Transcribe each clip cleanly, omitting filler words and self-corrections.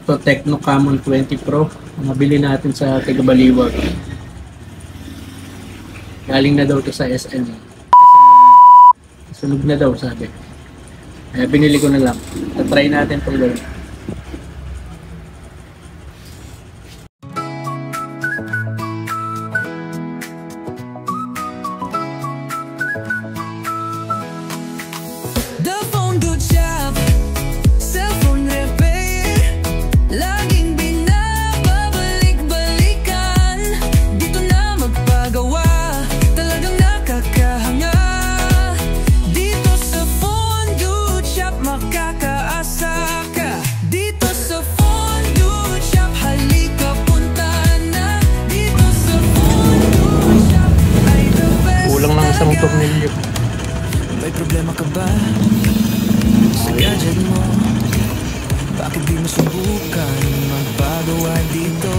to Tecno Camon 20 Pro. Nabili natin sa Tigabaliwag. Galing na daw to sa SN. Sunog na daw, sabi. Kaya binili ko na lang. Try natin pag gawin. May problema ka ba sa gadget mo? Bakit di mo subukan magpagawa dito?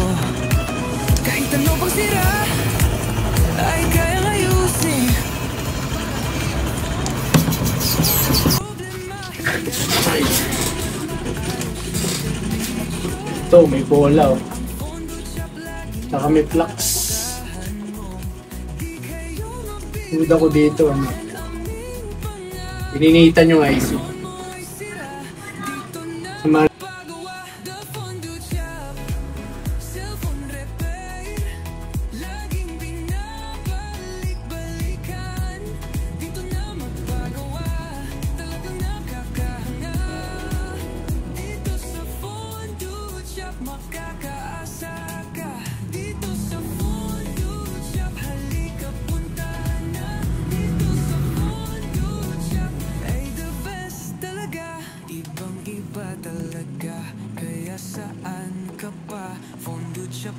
Kahit ano pang sira ay kayang ayusin. Ito, may bola oh. Saka may flux. Huda ko dito ano. Pininitan yung IC.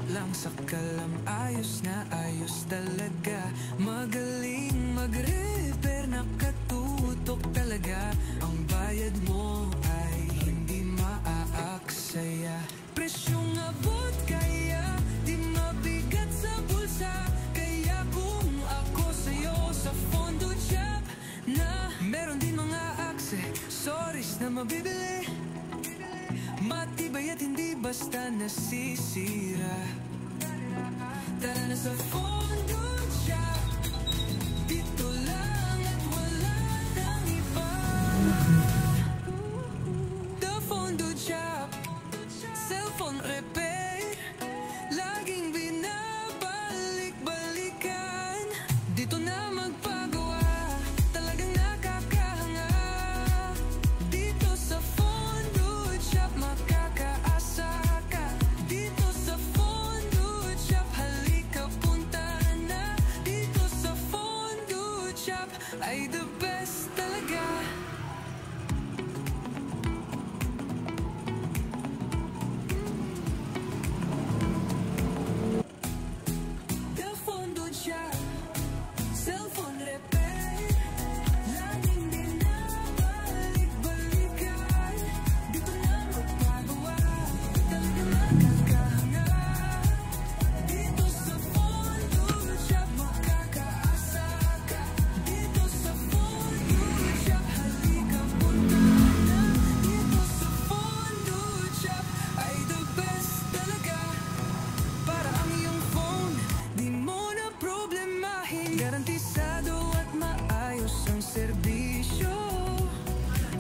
Lang sakalang ayos na ayos talaga. Magaling mag-repair, nakatutok talaga. Ang bayad mo ay hindi maaaksaya. Presyong abot kaya di mabigat sa bulsa. Kaya kung ako sa'yo sa Fondo Shop na meron din mga accessories na mabibili, matibay at hindi basta nasisira. Tara na sa Fondo Shop, dito lang at wala nang iba. The Fondo Shop, cellphone repair, laging binabalik-balikan. Dito na magpagawa, talagang nakakahanga. Dito sa Fondo Shop, makakaasa ka. Dito sa Fondo Shop, halika punta na. Dito sa Fondo Shop, ay the best talaga. The Fondo Shop, cellphone repair, laging binabalik-balikan. Dito na magpagawa, talagang nakakahanga. Dito sa Fondo Shop, makakaasa ka. Dito sa Fondo Shop, halika punta na. Dito sa Fondo Shop, ay the best talaga. Para ang iyong phone, di mo na problemahin. Garantisado at maayos ang serbisyo.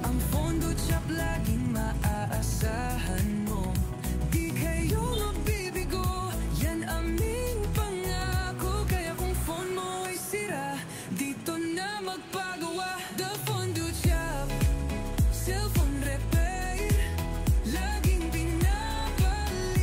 Ang Fondo Shop laging maaasahan mo. Di kayo mabibigo, yan aming pangako. Kaya kung phone mo ay sira, dito na magpagawa. The Fondo Shop, cellphone repair, laging binabalik-balikan.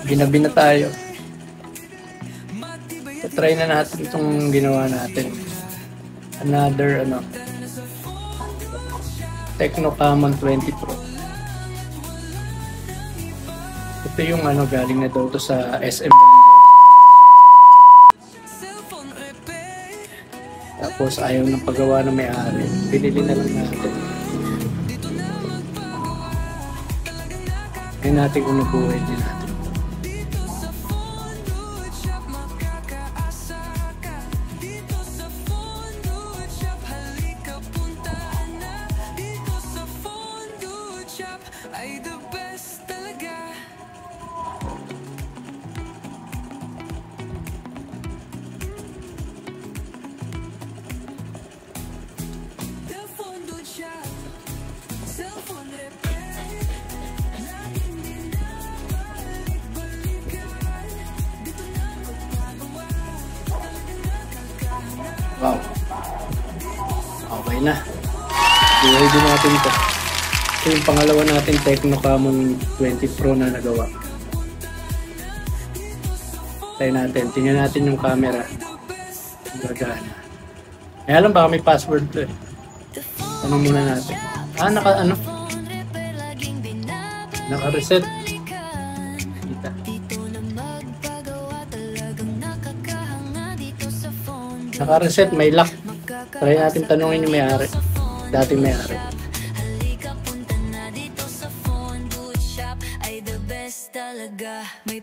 Ginabi na tayo. Try na natin itong ginawa natin. Another Tecno Camon 20 Pro. Ito yung galing na daw to sa SM. Tapos ayaw ng paggawa ng may-ari. Binili na lang natin. Ngayon natin kung nabuhay din natin. Ay the best talaga. The Fondo Shop, cellphone repair, laging binabalik-balikan. Dito na magpagawa, talagang nakakahanap. Wow. Okay na. Buhay din natin ito. Ito yung pangalawa natin Tecno Camon 20 Pro na nagawa. Try natin. Tingnan natin yung camera. Gagana. Kaya alam baka may password to eh. Tanong muna natin. Naka-reset. Kita. Naka-reset. May lock. Try natin tanongin yung may-ari. Dating may-ari. Ay the best talaga. May